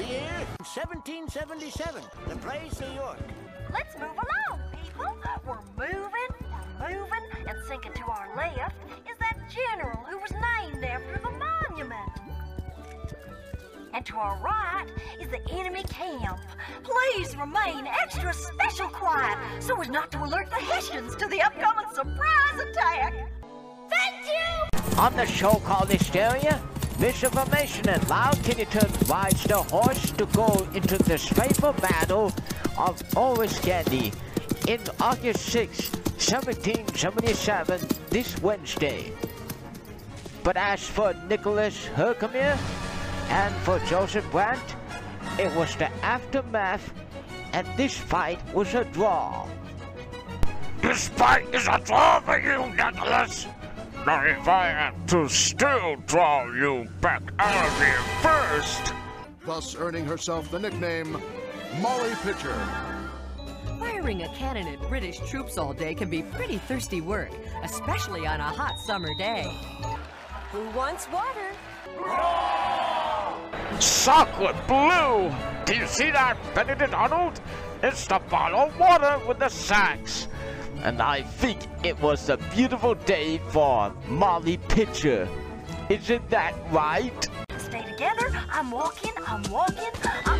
The year 1777. The place, New York. Let's move along, people. We're moving, and sinking to our left is that general who was named after the monument. And to our right is the enemy camp. Please remain extra special quiet so as not to alert the Hessians to the upcoming surprise attack. Thank you! On the show called Histeria, misinformation and loud tinnitus rides the horse to go into the fateful battle of Oriskany in August 6, 1777, this Wednesday. But as for Nicholas Herkimer and for Joseph Brandt, it was the aftermath, and this fight was a draw. This fight is a draw for you, Nicholas. Now if I am to still draw you back out of here first. Thus earning herself the nickname Molly Pitcher. Firing a cannon at British troops all day can be pretty thirsty work, especially on a hot summer day. Who wants water? Chocolate blue! Do you see that, Benedict Arnold? It's the bottled water with the sacks. And I think it was a beautiful day for Molly Pitcher. Isn't that right? Stay together. I'm walking. I'm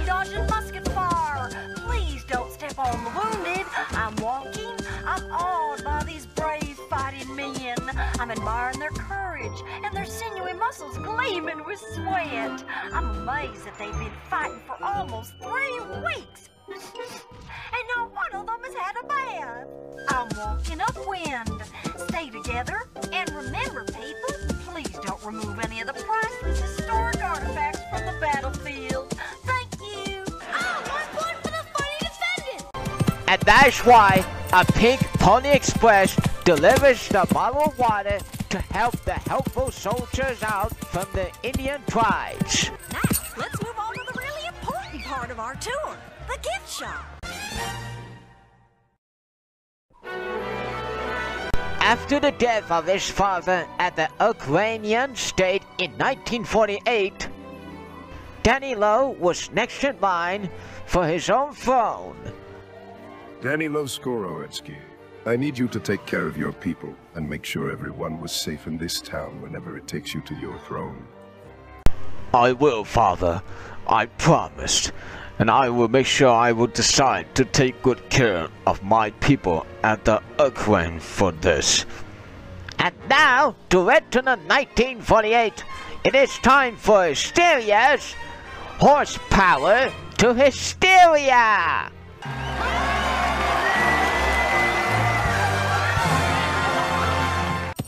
dodging musket fire. Please don't step on the wounded. I'm walking. I'm awed by these brave fighting men. I'm admiring their courage and their sinewy muscles gleaming with sweat. I'm amazed that they've been fighting for almost 3 weeks. And not one of them has had a bath. I'm walking upwind. Stay together. And remember, people, please don't remove any of the priceless historic artifacts from the battlefield. Thank you. Oh, 1 point for the funny defendant. And that's why a pink Pony Express delivers the bottled water to help the helpful soldiers out from the Indian tribes. Now, let's move on to the really important part of our tour, the gift shop. After the death of his father at the Ukrainian state in 1948, Danilo was next in line for his own throne. Danilo Skoroetsky, I need you to take care of your people and make sure everyone was safe in this town whenever it takes you to your throne. I will, Father. I promised. And I will make sure I will decide to take good care of my people at the Ukraine for this. And now, to return to 1948, it is time for Hysteria's Horsepower to Hysteria!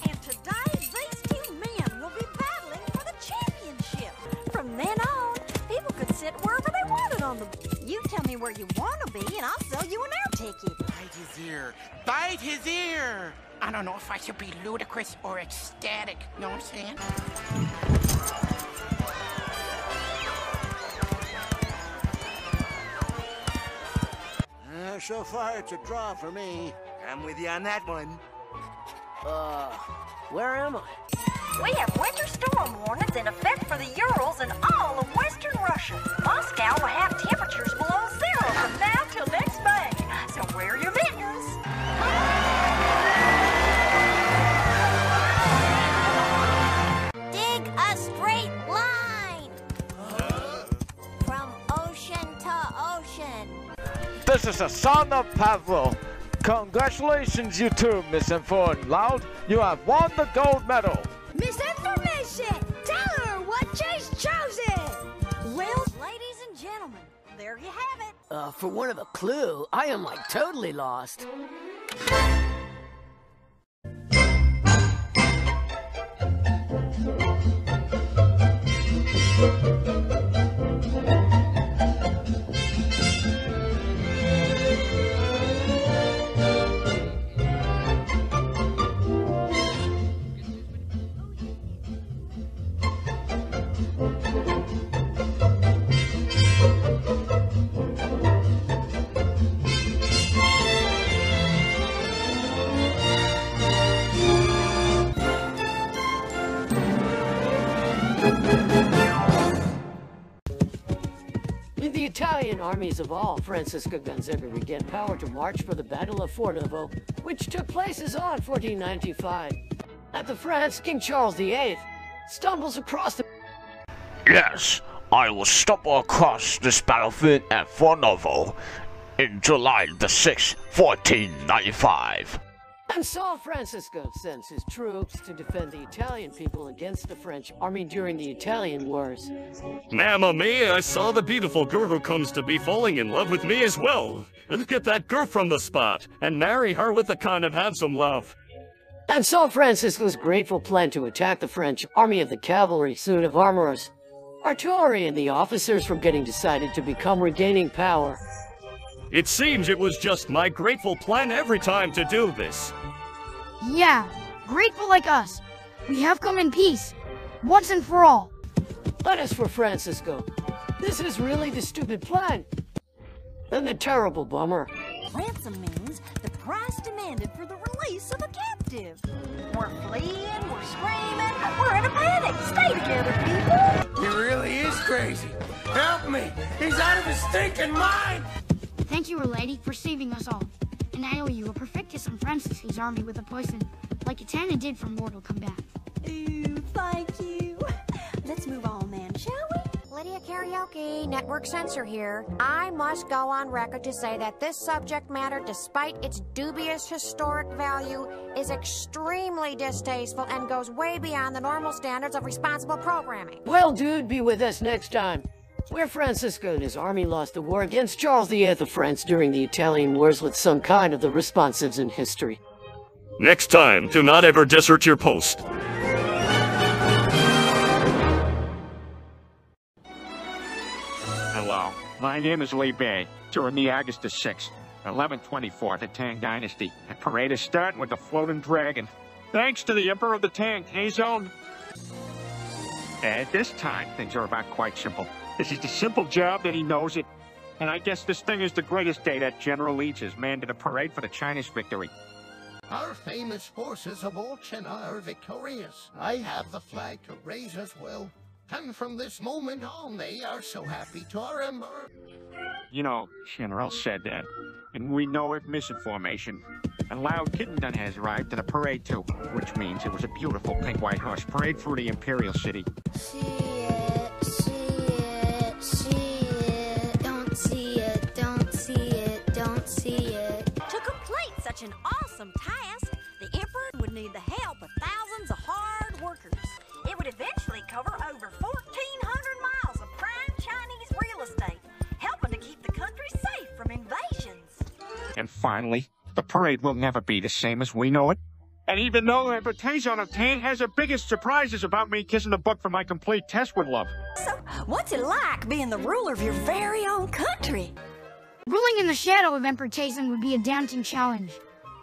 And today, these 2 men will be battling for the championship. From then on, people could sit wherever they wanted on the... You tell me where you want to be, and I'll sell you an air ticket. Bite his ear. Bite his ear! I don't know if I should be ludicrous or ecstatic. You know what I'm saying? So far, it's a draw for me. I'm with you on that one. Where am I? We have winter storm warnings in effect for the Urals and all of western Russia. Moscow will have temperatures below 0 from now till next May. So wear your mittens. Dig a straight line. From ocean to ocean. This is the son of Pavel. Congratulations, you two, Miss Informed Loud. You have won the gold medal. Misinformation! Tell her what she's chosen! Well, ladies and gentlemen, there you have it. For one of a clue, I am like totally lost. In the Italian armies of all, Francisco Gonzaga regained power to march for the Battle of Fornovo, which took place as on 1495. At the France, King Charles VIII stumbles across the... Yes, I will stumble across this battlefield at Fornovo in July the 6th, 1495. And so Francisco sends his troops to defend the Italian people against the French army during the Italian wars. Mamma mia, I saw the beautiful girl who comes to be falling in love with me as well. Let's get that girl from the spot and marry her with a kind of handsome love. And so Francisco's grateful plan to attack the French army of the cavalry, soon of armorers, artillery, and the officers from getting decided to become regaining power. It seems it was just my grateful plan every time to do this. Yeah, grateful like us. We have come in peace, once and for all. But as for Francisco, this is really the stupid plan. And the terrible bummer. Ransom means the price demanded for the release of a captive. We're fleeing, we're screaming, we're in a panic. Stay together, people. He really is crazy. Help me! He's out of his stinking mind! Thank you, lady, for saving us all. And I owe you a perfectus on Francisco's army with a poison, like Katana did for Mortal Kombat. Ooh, thank you. Let's move on then, shall we? Lydia Karaoke, Network Censor here. I must go on record to say that this subject matter, despite its dubious historic value, is extremely distasteful and goes way beyond the normal standards of responsible programming. Well, dude, be with us next time, where Francisco and his army lost the war against Charles VIII of France during the Italian wars with some kind of the responsives in history. Next time, do not ever desert your post. Hello, my name is Li Bei. During the August the 6th, 1124, the Tang Dynasty. The parade is starting with the floating dragon. Thanks to the Emperor of the Tang, Taizong. At this time, things are about quite simple. This is the simple job that he knows it. And I guess this thing is the greatest day that General Leach has manned in a parade for the Chinese victory. Our famous forces of old China are victorious. I have the flag to raise as well. And from this moment on, they are so happy to remember. You know, General said that. And we know it misinformation. A loud kitten has arrived to the parade too, which means it was a beautiful pink-white horse parade through the Imperial City. See it, see it, see it. Don't see it, don't see it, don't see it. To complete such an awesome task, the Emperor would need the help of thousands of hard workers. It would eventually cover over 1,400 miles of prime Chinese real estate, helping to keep the country safe from invasions. And finally, the parade will never be the same as we know it. And even though Emperor Taizong of Tang has the biggest surprises about me kissing the book for my complete test with love. So, what's it like being the ruler of your very own country? Ruling in the shadow of Emperor Taizong would be a daunting challenge.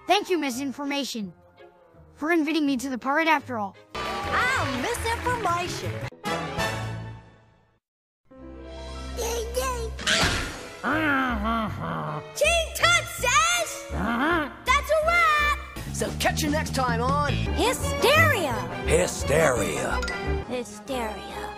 Thank you, Misinformation, for inviting me to the parade after all. I'm Misinformation. Yay, yay! King Tut says! That's a wrap! So catch you next time on Hysteria! Hysteria. Hysteria.